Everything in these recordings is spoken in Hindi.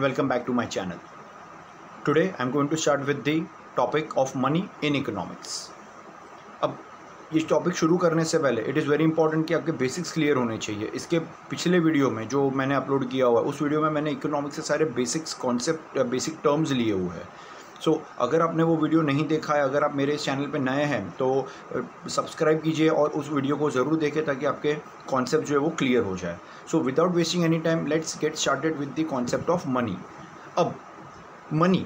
and welcome back to my channel. Today I'm going to start with the topic of money in economics. अब ये टॉपिक शुरू करने से पहले इट इज़ वेरी इंपॉर्टेंट कि आपके बेसिक्स क्लियर होने चाहिए। इसके पिछले वीडियो में जो मैंने अपलोड किया हुआ है उस वीडियो में मैंने इकोनॉमिक्स से सारे बेसिक्स कॉन्सेप्ट बेसिक टर्म्स लिए हुए हैं। सो अगर आपने वो वीडियो नहीं देखा है, अगर आप मेरे इस चैनल पे नए हैं तो सब्सक्राइब कीजिए और उस वीडियो को ज़रूर देखें ताकि आपके कॉन्सेप्ट जो है वो क्लियर हो जाए। So without wasting any time let's get started with the concept of money. अब मनी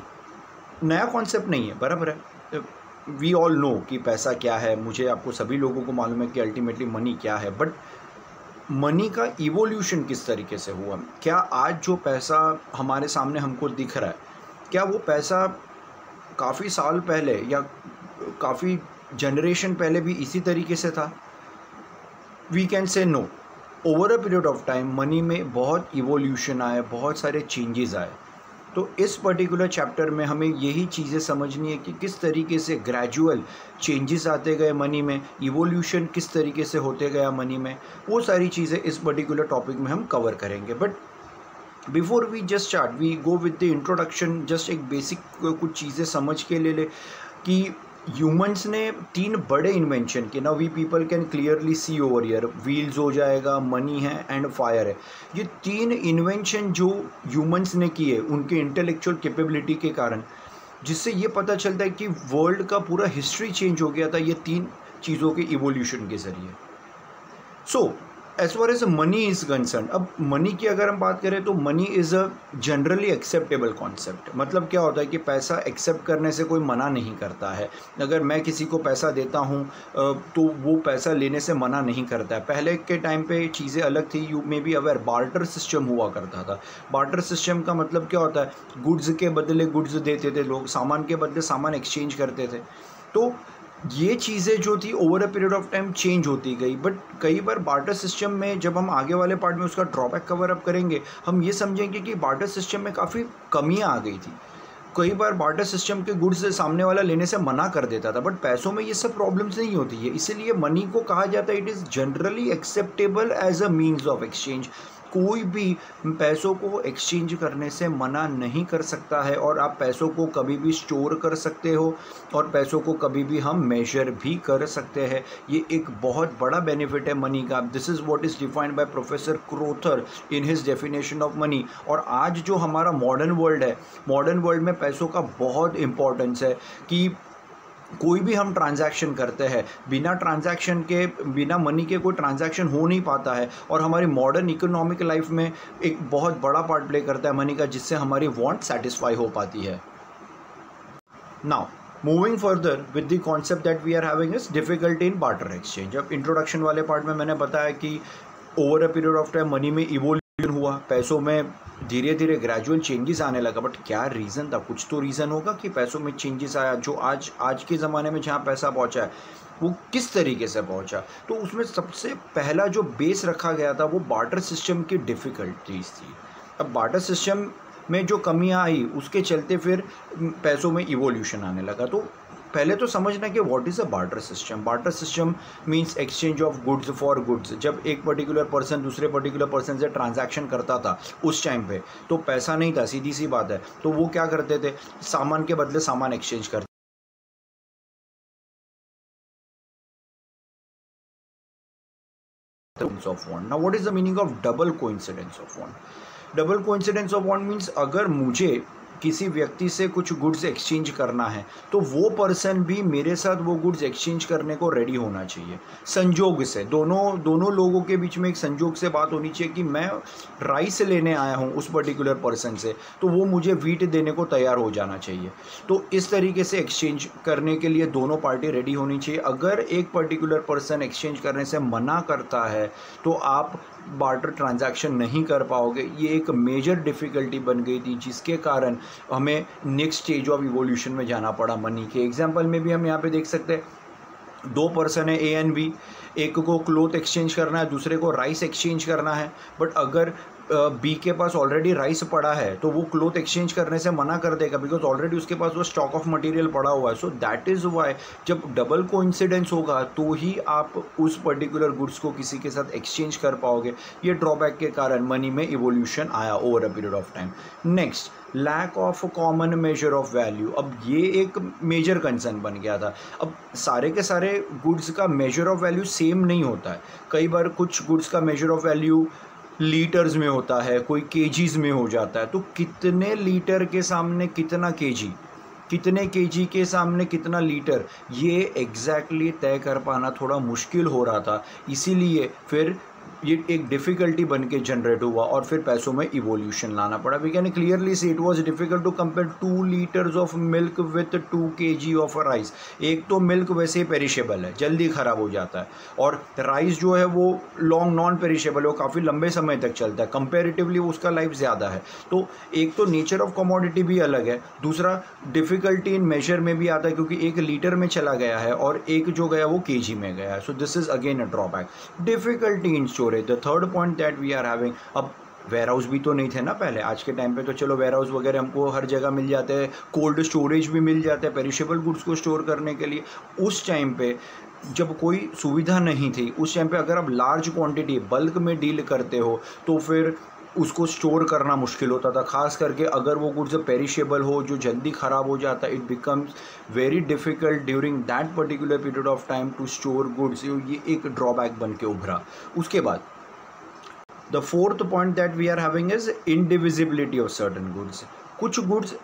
नया कॉन्सेप्ट नहीं है, बराबर है। वी ऑल नो कि पैसा क्या है, मुझे आपको सभी लोगों को मालूम है कि अल्टीमेटली मनी क्या है। बट मनी का इवोल्यूशन किस तरीके से हुआ, क्या आज जो पैसा हमारे सामने हमको दिख रहा है, क्या वो पैसा काफ़ी साल पहले या काफ़ी जनरेशन पहले भी इसी तरीके से था? We can say no. Over a period of time money में बहुत इवोल्यूशन आए, बहुत सारे चेंजेस आए। तो इस पर्टिकुलर चैप्टर में हमें यही चीज़ें समझनी है कि किस तरीके से ग्रेजुअल चेंजेस आते गए मनी में, इवोल्यूशन किस तरीके से होते गया मनी में, वो सारी चीज़ें इस पर्टिकुलर टॉपिक में हम कवर करेंगे। But before we just start we go with the introduction. Just एक बेसिक कुछ चीज़ें समझ के ले ले कि ह्यूमंस ने 3 बड़े इन्वेंशन किए। Now we people can clearly see over here, wheels हो जाएगा, मनी है एंड फायर है। ये 3 इन्वेंशन जो ह्यूमंस ने किए उनके इंटेलेक्चुअल कैपेबिलिटी के कारण, जिससे ये पता चलता है कि वर्ल्ड का पूरा हिस्ट्री चेंज हो गया था ये 3 चीज़ों के इवोल्यूशन के ज़रिए। So as far as money is concern, अब मनी की अगर हम बात करें तो money is a generally acceptable concept. मतलब क्या होता है कि पैसा एक्सेप्ट करने से कोई मना नहीं करता है। अगर मैं किसी को पैसा देता हूँ तो वो पैसा लेने से मना नहीं करता है। पहले के टाइम पे चीज़ें अलग थी, you may be aware, barter system हुआ करता था। बार्टर सिस्टम का मतलब क्या होता है, गुड्स के बदले गुड्स देते थे लोग, सामान के बदले सामान एक्सचेंज करते थे। तो ये चीज़ें जो थी over a period of time change होती गई। बट कई बार बार्टर सिस्टम में, जब हम आगे वाले पार्ट में उसका ड्रॉबैक कवर अप करेंगे, हम ये समझेंगे कि बार्टर सिस्टम में काफ़ी कमियां आ गई थी। कई बार बार्टर सिस्टम के गुड्स से सामने वाला लेने से मना कर देता था। बट पैसों में ये सब प्रॉब्लम्स नहीं होती है, इसीलिए मनी को कहा जाता है it is generally acceptable as a means of exchange. कोई भी पैसों को एक्सचेंज करने से मना नहीं कर सकता है और आप पैसों को कभी भी स्टोर कर सकते हो और पैसों को कभी भी हम मेजर भी कर सकते हैं। ये एक बहुत बड़ा बेनिफिट है मनी का। This is what is defined by professor Crowther in his definition of money. और आज जो हमारा मॉडर्न वर्ल्ड है, मॉडर्न वर्ल्ड में पैसों का बहुत इंपॉर्टेंस है कि कोई भी हम ट्रांजैक्शन करते हैं, बिना ट्रांजैक्शन के, बिना मनी के कोई ट्रांजैक्शन हो नहीं पाता है। और हमारी मॉडर्न इकोनॉमिक लाइफ में एक बहुत बड़ा पार्ट प्ले करता है मनी का, जिससे हमारी वांट सेटिस्फाई हो पाती है। Now moving further with the concept that we are having is difficulty in barter exchange. अब इंट्रोडक्शन वाले पार्ट में मैंने बताया कि over a period of time money में इवोल्यूशन हुआ, पैसों में धीरे धीरे ग्रेजुअल चेंजेस आने लगा। बट क्या रीज़न था? कुछ तो रीज़न होगा कि पैसों में चेंजेस आया। जो आज के ज़माने में जहाँ पैसा पहुँचा है वो किस तरीके से पहुँचा, तो उसमें सबसे पहला जो बेस रखा गया था वो बार्टर सिस्टम की डिफ़िकल्टीज थी। अब बार्टर सिस्टम में जो कमियां आई उसके चलते फिर पैसों में इवोल्यूशन आने लगा। तो पहले तो समझना कि what is a barter system. Barter system means exchange of goods for goods. जब एक पर्टिकुलर पर्सन दूसरे पर्टिकुलर पर्सन से ट्रांजैक्शन करता था उस टाइम पे तो पैसा नहीं था, सीधी सी बात है। तो वो क्या करते थे, सामान के बदले सामान एक्सचेंज करते of want. Now what is the meaning of double coincidence of want? Double coincidence of want means अगर मुझे किसी व्यक्ति से कुछ गुड्स एक्सचेंज करना है तो वो पर्सन भी मेरे साथ वो गुड्स एक्सचेंज करने को रेडी होना चाहिए। संजोग से दोनों लोगों के बीच में एक संजोग से बात होनी चाहिए कि मैं राइस लेने आया हूँ उस पर्टिकुलर पर्सन से, तो वो मुझे व्हीट देने को तैयार हो जाना चाहिए। तो इस तरीके से एक्सचेंज करने के लिए दोनों पार्टी रेडी होनी चाहिए। अगर एक पर्टिकुलर पर्सन एक्सचेंज करने से मना करता है तो आप बार्टर ट्रांजैक्शन नहीं कर पाओगे। ये एक मेजर डिफ़िकल्टी बन गई थी, जिसके कारण हमें नेक्स्ट स्टेज ऑफ इवोल्यूशन में जाना पड़ा मनी के। एग्जांपल में भी हम यहाँ पे देख सकते हैं, 2 पर्सन है ए एंड बी, एक को क्लोथ एक्सचेंज करना है, दूसरे को राइस एक्सचेंज करना है। बट अगर बी के पास ऑलरेडी राइस पड़ा है तो वो क्लोथ एक्सचेंज करने से मना कर देगा, बिकॉज ऑलरेडी उसके पास वो स्टॉक ऑफ मटेरियल पड़ा हुआ है. सो दैट इज़ वाई जब डबल कोइंसिडेंस होगा तो ही आप उस पर्टिकुलर गुड्स को किसी के साथ एक्सचेंज कर पाओगे. ये ड्रॉबैक के कारण मनी में इवोल्यूशन आया over a period of time. Next, lack of common measure of value. अब ये एक मेजर कंसर्न बन गया था. अब सारे के सारे गुड्स का मेजर ऑफ वैल्यू सेम नहीं होता है. कई बार कुछ गुड्स का मेजर ऑफ वैल्यू लीटर्स में होता है, कोई केजीज में हो जाता है. तो कितने लीटर के सामने कितना केजी, कितने केजी के सामने कितना लीटर, ये एग्जैक्टली तय कर पाना थोड़ा मुश्किल हो रहा था. इसीलिए फिर ये एक डिफ़िकल्टी बन के जनरेट हुआ और फिर पैसों में इवोल्यूशन लाना पड़ा. We can clearly see it was difficult to compare 2 litres of milk with 2 KG of rice. एक तो मिल्क वैसे ही पेरिशेबल है, जल्दी ख़राब हो जाता है, और राइस जो है वो लॉन्ग नॉन पेरिशेबल है, वो काफ़ी लंबे समय तक चलता है, कंपेरेटिवली उसका लाइफ ज़्यादा है. तो एक तो नेचर ऑफ कमोडिटी भी अलग है, दूसरा डिफ़िकल्टी इन मेजर में भी आता है क्योंकि एक लीटर में चला गया है और एक जो गया वो केजी में गया है. So this is again a drawback. Difficulty in storage. The third point that we are having, अब वेयर हाउस भी तो नहीं थे ना पहले. आज के टाइम पे तो चलो वेयर हाउस वगैरह हमको हर जगह मिल जाते हैं, कोल्ड स्टोरेज भी मिल जाता है पेरिशेबल गुड्स को स्टोर करने के लिए. उस टाइम पे जब कोई सुविधा नहीं थी, उस टाइम पे अगर आप लार्ज क्वांटिटी बल्क में डील करते हो तो फिर उसको स्टोर करना मुश्किल होता था. ख़ास करके अगर वो गुड्स पेरिशेबल हो, जो जल्दी ख़राब हो जाता है, it becomes very difficult during that particular period of time to store goods. ये एक ड्रॉबैक बन के उभरा. उसके बाद the fourth point that we are having is indivisibility of certain goods. कुछ गुड्स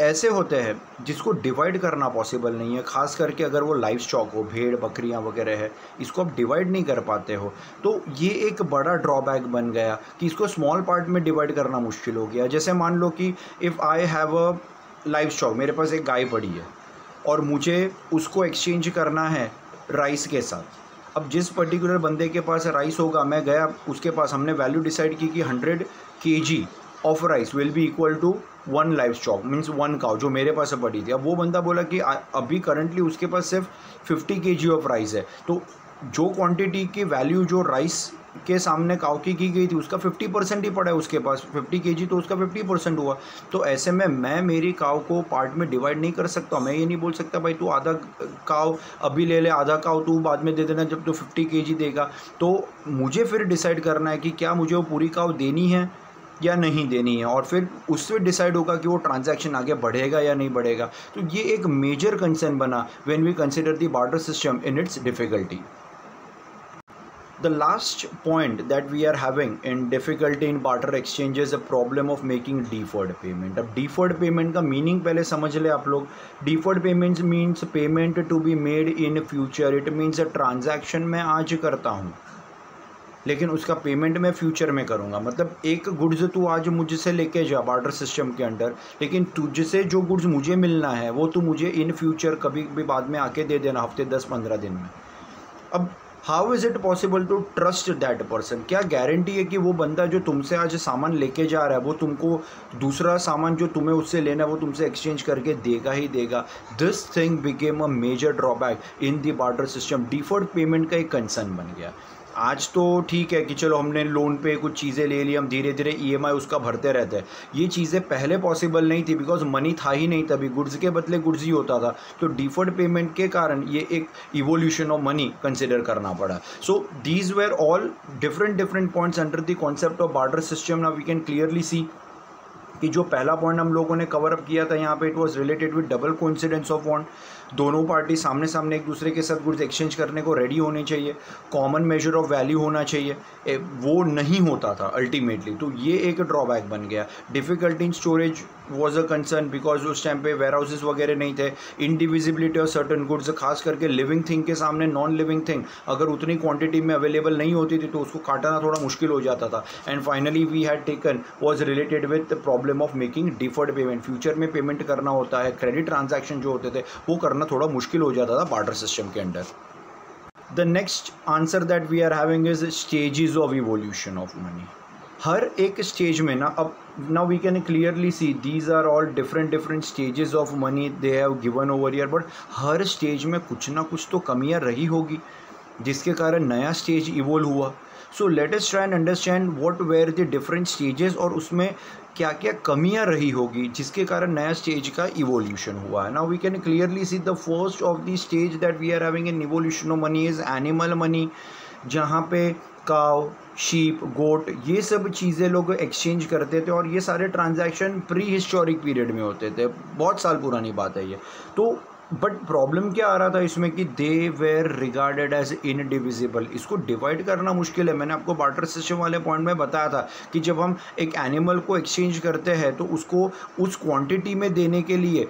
ऐसे होते हैं जिसको डिवाइड करना पॉसिबल नहीं है, ख़ास करके अगर वो लाइव स्टॉक हो, भेड़ बकरियां वगैरह है, इसको आप डिवाइड नहीं कर पाते हो. तो ये एक बड़ा ड्रॉबैक बन गया कि इसको स्मॉल पार्ट में डिवाइड करना मुश्किल हो गया. जैसे मान लो कि if I have a live stock, मेरे पास एक गाय पड़ी है और मुझे उसको एक्सचेंज करना है राइस के साथ. अब जिस पर्टिकुलर बंदे के पास राइस होगा, मैं गया उसके पास, हमने वैल्यू डिसाइड की कि 100 kg of rice will be equal to 1 livestock, means 1 cow जो मेरे पास पड़ी थी. अब वो बंदा बोला कि अभी करंटली उसके पास सिर्फ 50 kg ऑफ राइस है, तो जो क्वांटिटी की वैल्यू जो राइस के सामने काउ की गई थी उसका 50% ही पड़ा है उसके पास. 50 kg तो उसका 50% हुआ. तो ऐसे में मैं मेरी काउ को पार्ट में डिवाइड नहीं कर सकता. मैं ये नहीं बोल सकता भाई तू आधा काउ अभी ले ले, आधा काउ तू बाद में दे देना जब तू 50 kg देगा. तो मुझे फिर डिसाइड करना है कि क्या मुझे वो पूरी काउ देनी है या नहीं देनी है, और फिर उससे डिसाइड होगा कि वो ट्रांजैक्शन आगे बढ़ेगा या नहीं बढ़ेगा. तो ये एक मेजर कंसर्न बना when we consider the barter system in its difficulty. The last point that we are having in difficulty in barter exchange is a problem of making deferred payment. अब deferred payment का meaning पहले समझ ले आप लोग. Deferred payments means payment to be made in future. It means a transaction मैं आज करता हूँ लेकिन उसका पेमेंट मैं फ्यूचर में करूँगा. मतलब एक गुड्स तू आज मुझसे लेके जा बार्टर सिस्टम के अंडर, लेकिन तुझसे जो गुड्स मुझे मिलना है वो तू मुझे इन फ्यूचर कभी भी बाद में आके दे देना, हफ्ते 10-15 दिन में. अब how is it possible to trust that person? क्या गारंटी है कि वो बंदा जो तुमसे आज सामान लेके जा रहा है वो तुमको दूसरा सामान जो तुम्हें उससे लेना है वो तुमसे एक्सचेंज करके देगा ही देगा? This thing became a major drawback in the barter system. Deferred payment का एक कंसर्न बन गया. आज तो ठीक है कि चलो हमने लोन पे कुछ चीज़ें ले ली, हम धीरे धीरे EMI उसका भरते रहते हैं. ये चीज़ें पहले पॉसिबल नहीं थी बिकॉज मनी था ही नहीं, तभी गुड्स के बदले गुड्स ही होता था. तो डिफर्ड पेमेंट के कारण ये एक इवोल्यूशन ऑफ मनी कंसिडर करना पड़ा. So these were all different points under the concept of barter system. Now we can clearly see कि जो पहला पॉइंट हम लोगों ने कवर अप किया था यहाँ पे, it was related with double coincidence of want. दोनों पार्टी सामने सामने एक दूसरे के साथ गुड्स एक्सचेंज करने को रेडी होनी चाहिए, कॉमन मेजर ऑफ वैल्यू होना चाहिए, वो नहीं होता था अल्टीमेटली. तो ये एक ड्रॉबैक बन गया. Difficulty in storage was a concern because उस टाइम पे वेयर हाउसेज वगैरह नहीं थे. इंडिविजिबिलिटी ऑफ सर्टन गुड्स, खास करके लिविंग थिंग के सामने नॉन लिविंग थिंग अगर उतनी क्वांटिटी में अवेलेबल नहीं होती थी तो उसको काटना थोड़ा मुश्किल हो जाता था. And finally we had taken was related with the problem of making deferred payment. Future में पेमेंट करना होता है, क्रेडिट ट्रांजैक्शन जो होते थे वो करना थोड़ा मुश्किल हो जाता था बार्टर सिस्टम के under. The next answer that we are having is stages of evolution of money. हर एक स्टेज में ना, अब now we can clearly see these are all different stages of money they have given over year, but हर स्टेज में कुछ ना कुछ तो कमियां रही होगी जिसके कारण नया स्टेज इवोल्व हुआ. So let us try and understand what were the different stages और उसमें क्या क्या कमियां रही होगी जिसके कारण नया स्टेज का इवोल्यूशन हुआ है. Now we can clearly see the first of the stage that we are having in evolution of money is animal money, जहाँ पे काव, शीप, गोट ये सब चीज़ें लोग एक्सचेंज करते थे और ये सारे ट्रांजैक्शन प्री हिस्टोरिक पीरियड में होते थे. बहुत साल पुरानी बात है ये. तो बट प्रॉब्लम क्या आ रहा था इसमें कि they were regarded as indivisible. इसको डिवाइड करना मुश्किल है. मैंने आपको बार्टर सिस्टम वाले पॉइंट में बताया था कि जब हम एक एनिमल को एक्सचेंज करते हैं तो उसको उस क्वांटिटी में देने के लिए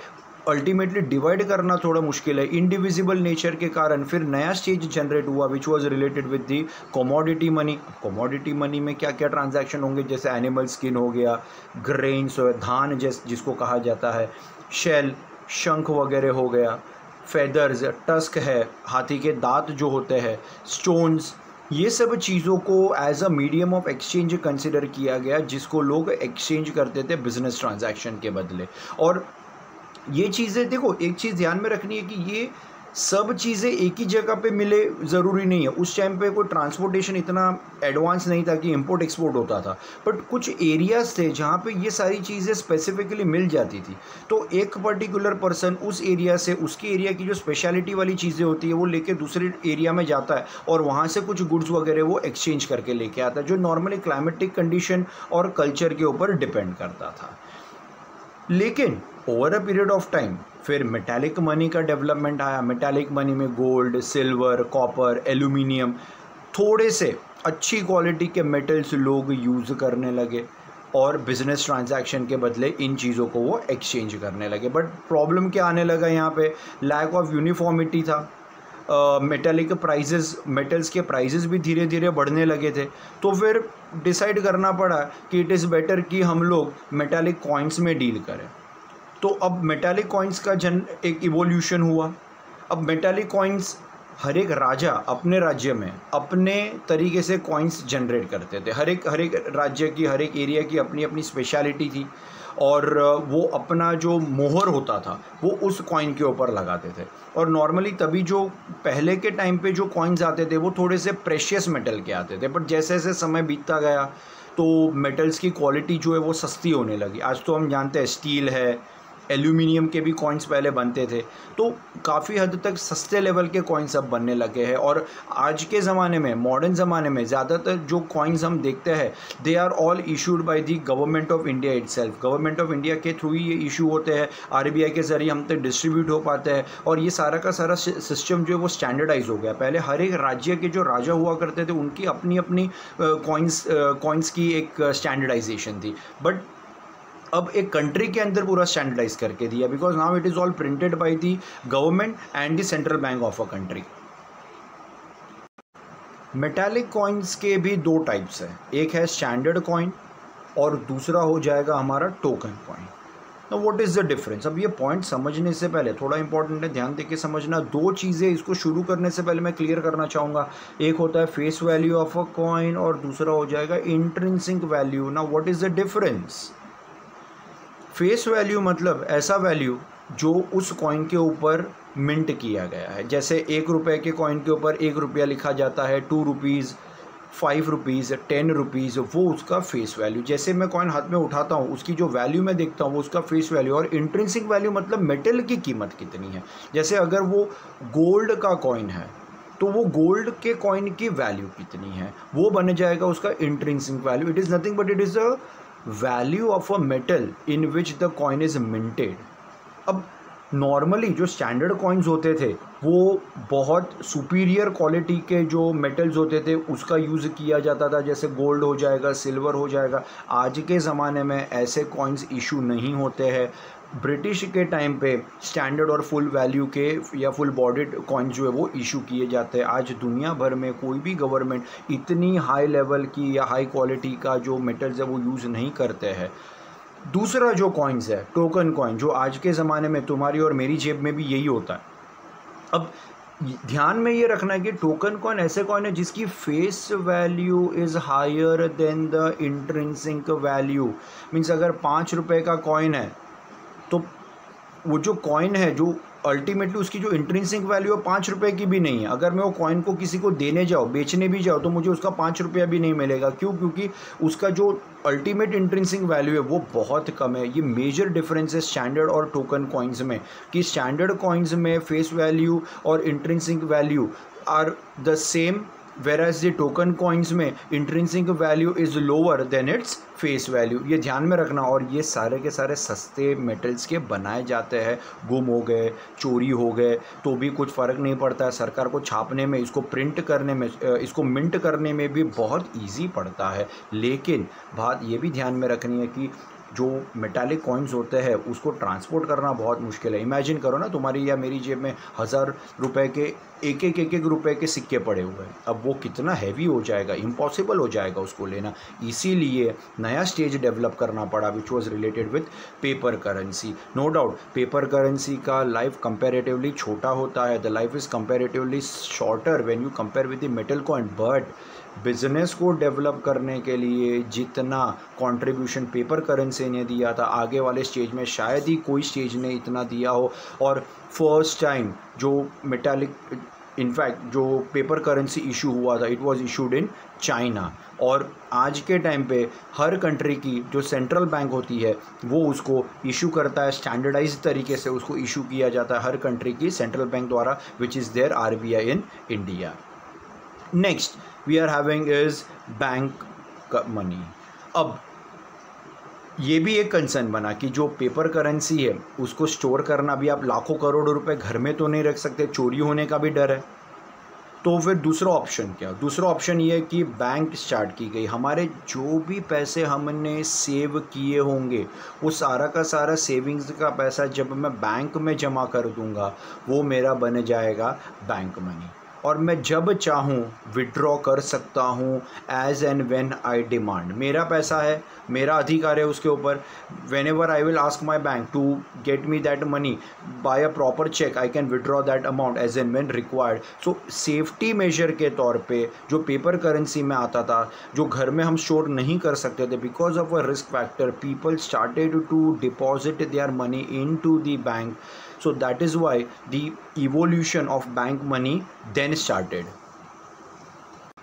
अल्टीमेटली डिवाइड करना थोड़ा मुश्किल है इनडिविजिबल नेचर के कारण. फिर नया स्टेज जनरेट हुआ which was related with the commodity money. Commodity money में क्या क्या ट्रांजैक्शन होंगे, जैसे एनिमल स्किन हो गया, ग्रेन्स, धान जिसको कहा जाता है, शेल, शंख वगैरह हो गया, फेदर्स, टस्क है, हाथी के दांत जो होते हैं, स्टोन्स, ये सब चीज़ों को as a medium of exchange consider किया गया जिसको लोग एक्सचेंज करते थे बिजनेस ट्रांजैक्शन के बदले. और ये चीज़ें देखो, एक चीज़ ध्यान में रखनी है कि ये सब चीज़ें एक ही जगह पे मिले ज़रूरी नहीं है. उस टाइम पे कोई ट्रांसपोर्टेशन इतना एडवांस नहीं था कि इंपोर्ट एक्सपोर्ट होता था, बट कुछ एरियाज़ थे जहाँ पे ये सारी चीज़ें स्पेसिफिकली मिल जाती थी. तो एक पर्टिकुलर पर्सन उस एरिया से उसके एरिया की जो स्पेशलिटी वाली चीज़ें होती है वो लेके दूसरे एरिया में जाता है और वहाँ से कुछ गुड्स वगैरह वो एक्सचेंज करके लेके आता है, जो नॉर्मली क्लाइमेटिक कंडीशन और कल्चर के ऊपर डिपेंड करता था. लेकिन over a period of time फिर मेटालिक मनी का डेवलपमेंट आया. मेटालिक मनी में गोल्ड, सिल्वर, कॉपर, एल्यूमिनियम, थोड़े से अच्छी क्वालिटी के मेटल्स लोग यूज़ करने लगे और बिजनेस ट्रांजैक्शन के बदले इन चीज़ों को वो एक्सचेंज करने लगे. बट प्रॉब्लम क्या आने लगा यहाँ पे, लैक ऑफ यूनिफॉर्मिटी था. मेटलिक प्राइजेस, मेटल्स के प्राइजेस भी धीरे धीरे बढ़ने लगे थे. तो फिर डिसाइड करना पड़ा कि इट इज़ बेटर कि हम लोग मेटालिक कॉइन्स में डील करें. तो अब मेटालिक कॉइन्स का एक इवोल्यूशन हुआ. अब मेटालिक कॉइन्स हर एक राजा अपने राज्य में अपने तरीके से कॉइन्स जनरेट करते थे. हर एक राज्य की, हर एक एरिया की अपनी अपनी स्पेशलिटी थी और वो अपना जो मोहर होता था वो उस कॉइन के ऊपर लगाते थे. और नॉर्मली तभी जो पहले के टाइम पे जो कॉइन्स आते थे वो थोड़े से प्रेशियस मेटल के आते थे. बट जैसे जैसे समय बीतता गया तो मेटल्स की क्वालिटी जो है वो सस्ती होने लगी. आज तो हम जानते हैं स्टील है, एल्यूमिनियम के भी कॉइन्स पहले बनते थे. तो काफ़ी हद तक सस्ते लेवल के कॉइन्स अब बनने लगे हैं. और आज के ज़माने में, मॉडर्न ज़माने में ज़्यादातर जो कॉइन्स हम देखते हैं they are all issued by the government of India itself. Government of India के थ्रू ही ये इशू होते हैं, RBI के ज़रिए हम तक डिस्ट्रीब्यूट हो पाते हैं. और ये सारा का सारा सिस्टम जो है वो स्टैंडर्डाइज हो गया. पहले हर एक राज्य के जो राजा हुआ करते थे उनकी अपनी अपनी कॉइन्स की एक स्टैंडर्डाइजेशन थी. बट अब एक कंट्री के अंदर पूरा स्टैंडर्डाइज करके दिया, because now it is all printed by the government and the central bank of a country. Metallic coins के भी दो टाइप्स हैं. एक है स्टैंडर्ड कॉइन और दूसरा हो जाएगा हमारा token coin. Now what is the difference? अब ये पॉइंट समझने से पहले थोड़ा इंपॉर्टेंट है, ध्यान देके समझना. दो चीज़ें इसको शुरू करने से पहले मैं क्लियर करना चाहूँगा. एक होता है face value of a coin और दूसरा हो जाएगा intrinsic value. Now what is the difference? Face value मतलब ऐसा वैल्यू जो उस कॉइन के ऊपर मिंट किया गया है. जैसे 1 रुपये के कॉइन के ऊपर 1 रुपया लिखा जाता है, 2 रुपीज़, 5 रुपीज़, 10 रुपीज़, वो उसका फेस वैल्यू. जैसे मैं कॉइन हाथ में उठाता हूँ उसकी जो वैल्यू मैं देखता हूँ वो उसका फेस वैल्यू. और इंट्रिंसिक वैल्यू मतलब मेटल की कीमत कितनी है. जैसे अगर वो गोल्ड का कॉइन है तो वो गोल्ड के कॉइन की वैल्यू कितनी है, वो बन जाएगा उसका intrinsic value. It is nothing but it is a value of a metal in which the coin is minted. अब नॉर्मली जो स्टैंडर्ड कॉइन्स होते थे वो बहुत सुपीरियर क्वालिटी के जो मेटल्स होते थे उसका यूज़ किया जाता था, जैसे गोल्ड हो जाएगा, सिल्वर हो जाएगा. आज के ज़माने में ऐसे कॉइन्स इशू नहीं होते हैं. ब्रिटिश के टाइम पे स्टैंडर्ड और फुल वैल्यू के या फुल बॉडीड कॉइन्स जो है वो इशू किए जाते हैं. आज दुनिया भर में कोई भी गवर्नमेंट इतनी हाई लेवल की या हाई क्वालिटी का जो मेटल्स है वो यूज़ नहीं करते हैं. दूसरा जो कॉइन्स है टोकन कॉइन, जो आज के ज़माने में तुम्हारी और मेरी जेब में भी यही होता है. अब ध्यान में ये रखना है कि टोकन कॉइन ऐसे कॉइन है जिसकी face value is higher than the intrinsic value. Means अगर 5 रुपये का कॉइन है तो वो जो कॉइन है जो अल्टीमेटली उसकी जो इंट्रिंसिक वैल्यू है 5 रुपये की भी नहीं है। अगर मैं वो कॉइन को किसी को देने जाऊँ, बेचने भी जाऊँ, तो मुझे उसका 5 रुपया भी नहीं मिलेगा। क्यों? क्योंकि उसका जो अल्टीमेट इंट्रिंसिक वैल्यू है वो बहुत कम है। ये मेजर डिफरेंस है स्टैंडर्ड और टोकन कॉइन्स में, कि स्टैंडर्ड कॉइन्स में फेस वैल्यू और intrinsic value are the same, whereas the token coins में intrinsic value is lower than its face value। ये ध्यान में रखना। और ये सारे के सारे सस्ते मेटल्स के बनाए जाते हैं, गुम हो गए, चोरी हो गए तो भी कुछ फ़र्क नहीं पड़ता है। सरकार को छापने में, इसको प्रिंट करने में, इसको मिंट करने में भी बहुत ईजी पड़ता है। लेकिन बात ये भी ध्यान में रखनी है कि जो मेटालिक कॉइन्स होते हैं उसको ट्रांसपोर्ट करना बहुत मुश्किल है। इमेजिन करो ना, तुम्हारी या मेरी जेब में 1000 रुपए के एक रुपए के सिक्के पड़े हुए हैं। अब वो कितना हैवी हो जाएगा, इम्पॉसिबल हो जाएगा उसको लेना। इसीलिए नया स्टेज डेवलप करना पड़ा which was related with paper currency. No doubt paper currency का लाइफ कंपेरेटिवली छोटा होता है, the life is comparatively shorter when you compare with the metal coin, but business को डेवलप करने के लिए जितना कंट्रीब्यूशन पेपर करेंसी ने दिया था, आगे वाले स्टेज में शायद ही कोई स्टेज ने इतना दिया हो। और फर्स्ट टाइम जो मेटालिक, इनफैक्ट जो पेपर करेंसी इशू हुआ था, it was issued in China. और आज के टाइम पे हर कंट्री की जो सेंट्रल बैंक होती है वो उसको इशू करता है, स्टैंडर्डाइज तरीके से उसको इशू किया जाता है हर कंट्री की सेंट्रल बैंक द्वारा, which is there RBI in India. Next we are having is bank money. अब ये भी एक कंसर्न बना कि जो पेपर करेंसी है उसको स्टोर करना भी, आप लाखों करोड़ रुपए घर में तो नहीं रख सकते, चोरी होने का भी डर है। तो फिर दूसरा ऑप्शन क्या? दूसरा ऑप्शन ये है कि बैंक स्टार्ट की गई। हमारे जो भी पैसे हमने सेव किए होंगे वो सारा का सारा सेविंग्स का पैसा जब मैं बैंक में जमा कर दूंगा वो मेरा बन जाएगा बैंक मनी, और मैं जब चाहूँ विड्रॉ कर सकता हूँ as and when I demand. मेरा पैसा है, मेरा अधिकार है उसके ऊपर। Whenever I will ask my bank to get me that money by a proper cheque, I can withdraw that amount as and when required. So safety measure के तौर पे जो पेपर करेंसी में आता था, जो घर में हम स्टोर नहीं कर सकते थे because of a risk factor, people started to deposit their money into the bank. So that is why the evolution of bank money then started.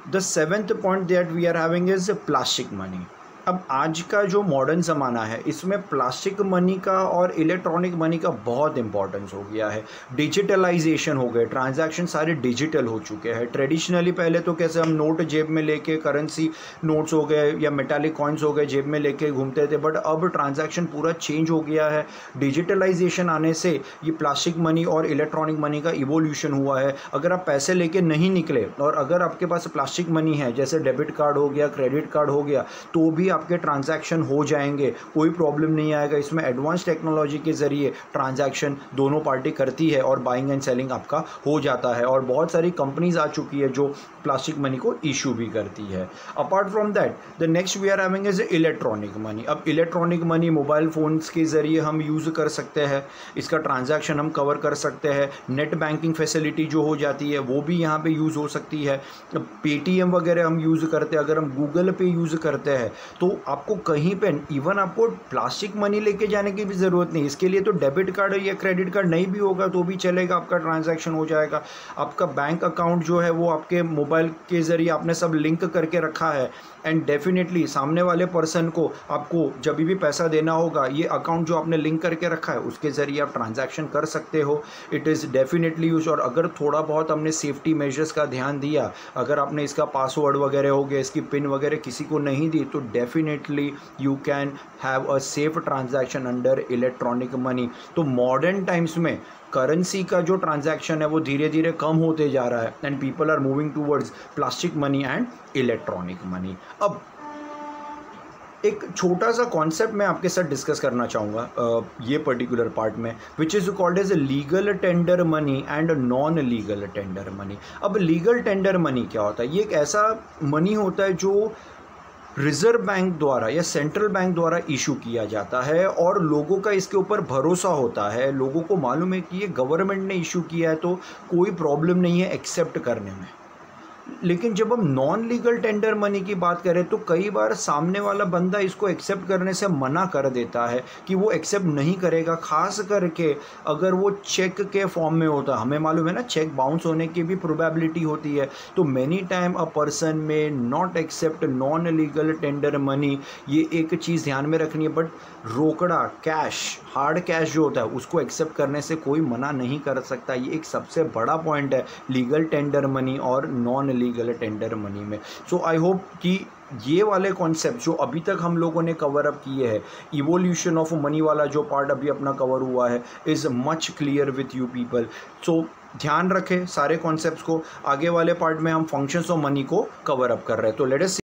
The seventh point that we are having is plastic money. अब आज का जो मॉडर्न ज़माना है इसमें प्लास्टिक मनी का और इलेक्ट्रॉनिक मनी का बहुत इंपॉर्टेंस हो गया है। डिजिटलाइजेशन हो गए, ट्रांजैक्शन सारे डिजिटल हो चुके हैं। ट्रेडिशनली पहले तो कैसे हम नोट जेब में लेके, करेंसी नोट्स हो गए या मेटालिक कॉइन्स हो गए जेब में लेके घूमते थे, बट अब ट्रांजैक्शन पूरा चेंज हो गया है। डिजिटलाइजेशन आने से ये प्लास्टिक मनी और इलेक्ट्रॉनिक मनी का इवोल्यूशन हुआ है। अगर आप पैसे लेके नहीं निकले और अगर आपके पास प्लास्टिक मनी है, जैसे डेबिट कार्ड हो गया, क्रेडिट कार्ड हो गया, तो भी आपके ट्रांजैक्शन हो जाएंगे, कोई प्रॉब्लम नहीं आएगा। इसमें एडवांस टेक्नोलॉजी के ज़रिए ट्रांजैक्शन दोनों पार्टी करती है और बाइंग एंड सेलिंग आपका हो जाता है। और बहुत सारी कंपनीज आ चुकी है जो प्लास्टिक मनी को इशू भी करती है। Apart from that the next we are having is electronic money. अब इलेक्ट्रॉनिक मनी मोबाइल फ़ोन्स के ज़रिए हम यूज़ कर सकते हैं, इसका ट्रांजैक्शन हम कवर कर सकते हैं। नेट बैंकिंग फैसिलिटी जो हो जाती है वो भी यहाँ पे यूज़ हो सकती है। पेटीएम वगैरह हम यूज़ करते हैं, अगर हम गूगल पे यूज़ करते हैं तो आपको कहीं पे इवन आपको प्लास्टिक मनी लेके जाने की भी ज़रूरत नहीं। इसके लिए तो डेबिट कार्ड या क्रेडिट कार्ड नहीं भी होगा तो भी चलेगा, आपका ट्रांजैक्शन हो जाएगा। आपका बैंक अकाउंट जो है वो आपके मोबाइल के ज़रिए आपने सब लिंक करके रखा है, एंड डेफिनेटली सामने वाले पर्सन को आपको जब भी पैसा देना होगा ये अकाउंट जो आपने लिंक करके रखा है उसके ज़रिए आप ट्रांजैक्शन कर सकते हो। It is definitely use. और अगर थोड़ा बहुत हमने सेफ्टी मेजर्स का ध्यान दिया, अगर आपने इसका पासवर्ड वगैरह हो गया, इसकी पिन वगैरह किसी को नहीं दी, तो definitely you can have a safe transaction under electronic money. तो मॉडर्न टाइम्स में करेंसी का जो ट्रांजैक्शन है वो धीरे धीरे कम होते जा रहा है and people are moving towards plastic money and electronic money. अब एक छोटा सा कॉन्सेप्ट मैं आपके साथ डिस्कस करना चाहूँगा ये पर्टिकुलर पार्ट में, which is called as legal tender money and non legal tender money. अब लीगल टेंडर मनी क्या होता है? ये एक ऐसा मनी होता है जो रिज़र्व बैंक द्वारा या सेंट्रल बैंक द्वारा इशू किया जाता है और लोगों का इसके ऊपर भरोसा होता है। लोगों को मालूम है कि ये गवर्नमेंट ने इशू किया है तो कोई प्रॉब्लम नहीं है एक्सेप्ट करने में। लेकिन जब हम नॉन लीगल टेंडर मनी की बात करें तो कई बार सामने वाला बंदा इसको एक्सेप्ट करने से मना कर देता है कि वो एक्सेप्ट नहीं करेगा, खास करके अगर वो चेक के फॉर्म में होता है। हमें मालूम है ना, चेक बाउंस होने की भी प्रोबेबिलिटी होती है। तो many time a person may not accept non legal tender money, ये एक चीज़ ध्यान में रखनी है। बट रोकड़ा कैश, हार्ड कैश जो होता है उसको एक्सेप्ट करने से कोई मना नहीं कर सकता। ये एक सबसे बड़ा पॉइंट है लीगल टेंडर मनी और नॉन लीगल टेंडर मनी में। सो आई होप कि ये वाले कॉन्सेप्ट जो अभी तक हम लोगों ने कवर अप किए हैं, इवोल्यूशन ऑफ मनी वाला जो पार्ट अभी अपना कवर हुआ है, is much clear with you people. So ध्यान रखें सारे कॉन्सेप्ट्स को। आगे वाले पार्ट में हम फंक्शंस ऑफ मनी को कवर अप कर रहे हैं। तो लेट अस